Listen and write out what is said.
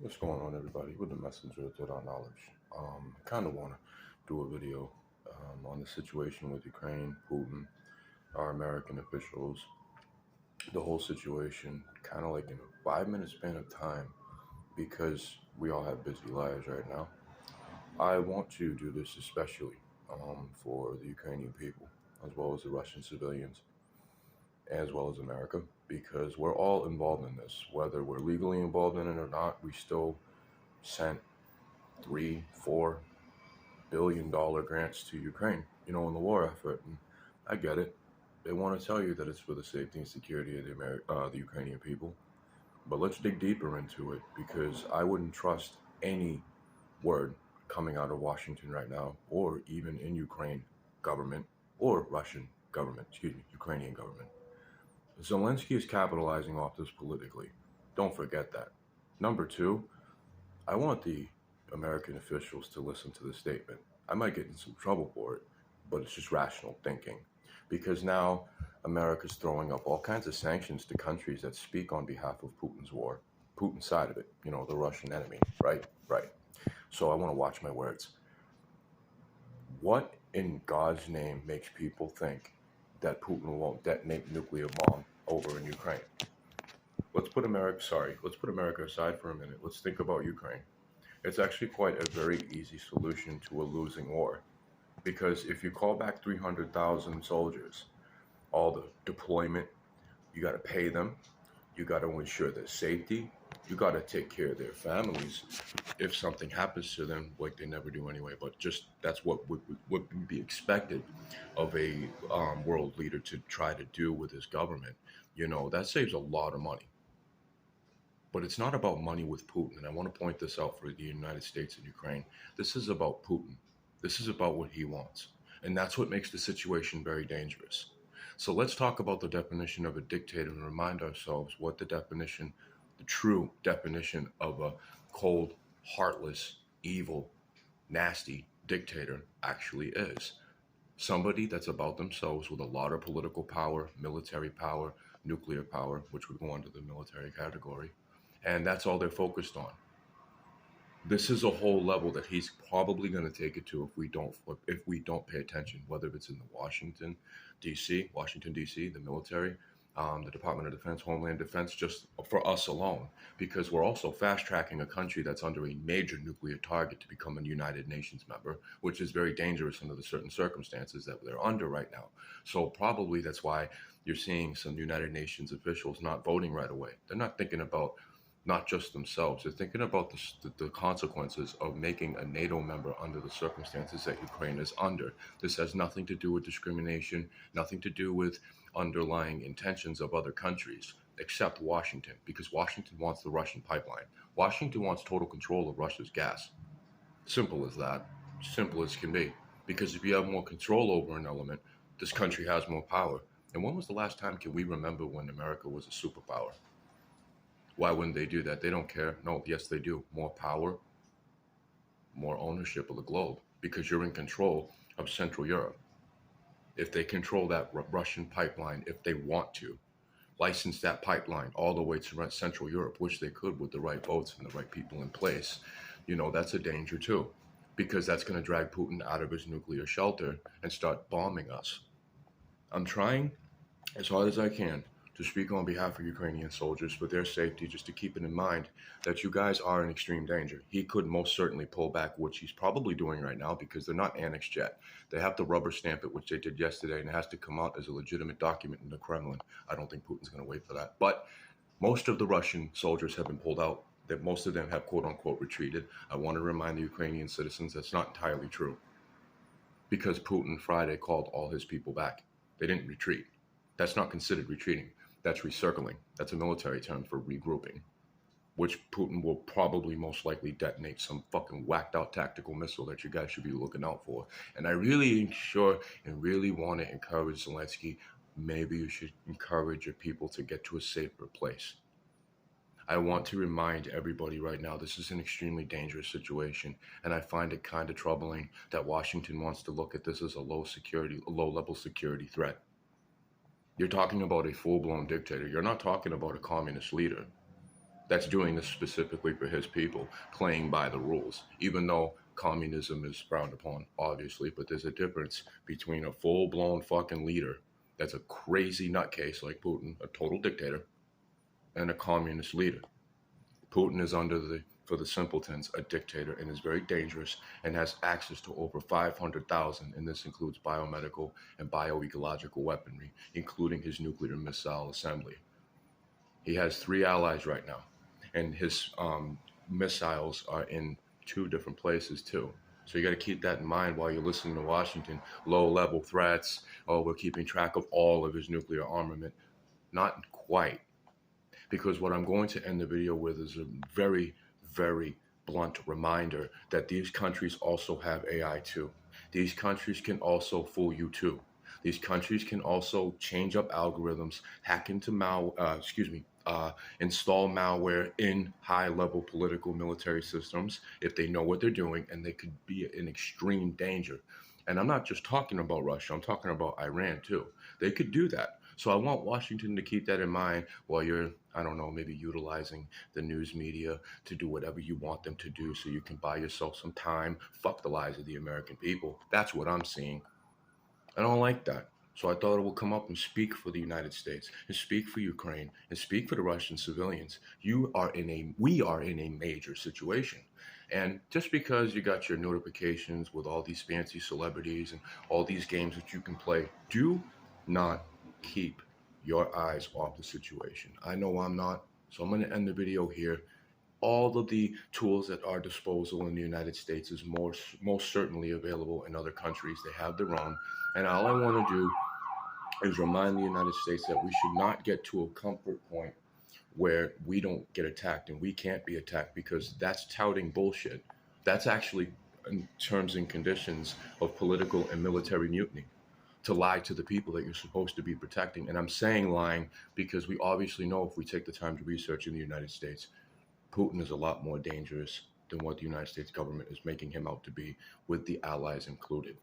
What's going on, everybody? With the messenger to our knowledge. I kind of want to do a video on the situation with Ukraine, Putin, our American officials, the whole situation, kind of like in a 5 minute span of time, because we all have busy lives right now. I want to do this especially for the Ukrainian people, as well as the Russian civilians, as well as America, because we're all involved in this. Whether we're legally involved in it or not, we still sent 3, $4 billion grants to Ukraine, in the war effort. And I get it. They want to tell you that it's for the safety and security of the Ukrainian people. But let's dig deeper into it because I wouldn't trust any word coming out of Washington right now, or even in Ukraine government or Russian government, Ukrainian government. Zelensky is capitalizing off this politically. Don't forget that. Number two, I want the American officials to listen to the statement. I might get in some trouble for it, but it's just rational thinking. Because now America's throwing up all kinds of sanctions to countries that speak on behalf of Putin's war, Putin's side of it, the Russian enemy, right? Right. So I want to watch my words. What in God's name makes people think that Putin won't detonate nuclear bomb over in Ukraine? Let's put America aside for a minute. Let's think about Ukraine. It's actually quite a very easy solution to a losing war. Because if you call back 300,000 soldiers, all the deployment, you got to pay them, you got to ensure their safety, you got to take care of their families if something happens to them, like they never do anyway. But just that's what would be expected of a world leader to try to do with his government. That saves a lot of money. But it's not about money with Putin. And I want to point this out for the United States and Ukraine. This is about Putin. This is about what he wants. And that's what makes the situation very dangerous. So let's talk about the definition of a dictator and remind ourselves what the true definition of a cold, heartless, evil, nasty dictator actually is. Somebody that's about themselves with a lot of political power, military power, nuclear power, which would go under the military category, and that's all they're focused on. This is a whole level that he's probably going to take it to if we don't pay attention, whether it's in the Washington D.C., the military, the Department of Defense, Homeland Defense, just for us alone, because we're also fast tracking a country that's under a major nuclear target to become a United Nations member, which is very dangerous under the certain circumstances that they're under right now. So probably that's why you're seeing some United Nations officials not voting right away. They're not thinking about not just themselves. They're thinking about the consequences of making a NATO member under the circumstances that Ukraine is under. This has nothing to do with discrimination, nothing to do with underlying intentions of other countries, except Washington, because Washington wants the Russian pipeline. Washington wants total control of Russia's gas. Simple as that. Simple as can be. Because if you have more control over an element, this country has more power. And when was the last time can we remember when America was a superpower? Why wouldn't they do that? They don't care. No, yes, they do. More power, more ownership of the globe because you're in control of Central Europe. If they control that Russian pipeline, if they want to, license that pipeline all the way to Central Europe, which they could with the right votes and the right people in place, that's a danger too, because that's going to drag Putin out of his nuclear shelter and start bombing us. I'm trying as hard as I can to speak on behalf of Ukrainian soldiers for their safety, just to keep it in mind that you guys are in extreme danger. He could most certainly pull back, which he's probably doing right now because they're not annexed yet. They have to rubber stamp it, which they did yesterday, and it has to come out as a legitimate document in the Kremlin. I don't think Putin's going to wait for that. But most of the Russian soldiers have been pulled out. That most of them have quote unquote retreated. I want to remind the Ukrainian citizens that's not entirely true because Putin Friday called all his people back. They didn't retreat. That's not considered retreating. That's recircling. That's a military term for regrouping, which Putin will probably most likely detonate some fucking whacked out tactical missile that you guys should be looking out for. And I really sure and really want to encourage Zelensky, maybe you should encourage your people to get to a safer place. I want to remind everybody right now, this is an extremely dangerous situation, and I find it kind of troubling that Washington wants to look at this as a low level security threat. You're talking about a full-blown dictator. You're not talking about a communist leader. that's doing this specifically for his people, playing by the rules, even though communism is frowned upon, obviously. But there's a difference between a full blown fucking leader that's a crazy nutcase like Putin, a total dictator, and a communist leader. Putin is under for the simpletons, a dictator, and is very dangerous and has access to over 500,000, and this includes biomedical and bioecological weaponry, including his nuclear missile assembly. He has 3 allies right now, and his missiles are in 2 different places too. So you got to keep that in mind while you're listening to Washington. Low-level threats. Oh, we're keeping track of all of his nuclear armament. Not quite, because what I'm going to end the video with is a very, very blunt reminder that these countries also have AI too. These countries can also fool you too. These countries can also change up algorithms, hack into install malware in high-level political military systems if they know what they're doing, and they could be in extreme danger. And I'm not just talking about Russia, I'm talking about Iran too. They could do that. So I want Washington to keep that in mind while you're, I don't know, maybe utilizing the news media to do whatever you want them to do so you can buy yourself some time. Fuck the lives of the American people. That's what I'm seeing. I don't like that. So I thought it would come up and speak for the United States, and speak for Ukraine, and speak for the Russian civilians. We are in a major situation. And just because you got your notifications with all these fancy celebrities and all these games that you can play, do not keep your eyes off the situation. I know I'm not, so I'm going to end the video here. All of the tools at our disposal in the United States is most certainly available in other countries. They have their own. And all I want to do is remind the United States that we should not get to a comfort point where we don't get attacked and we can't be attacked, because that's touting bullshit. That's actually in terms and conditions of political and military mutiny, to lie to the people that you're supposed to be protecting. And I'm saying lying because we obviously know, if we take the time to research in the United States, Putin is a lot more dangerous than what the United States government is making him out to be, with the allies included.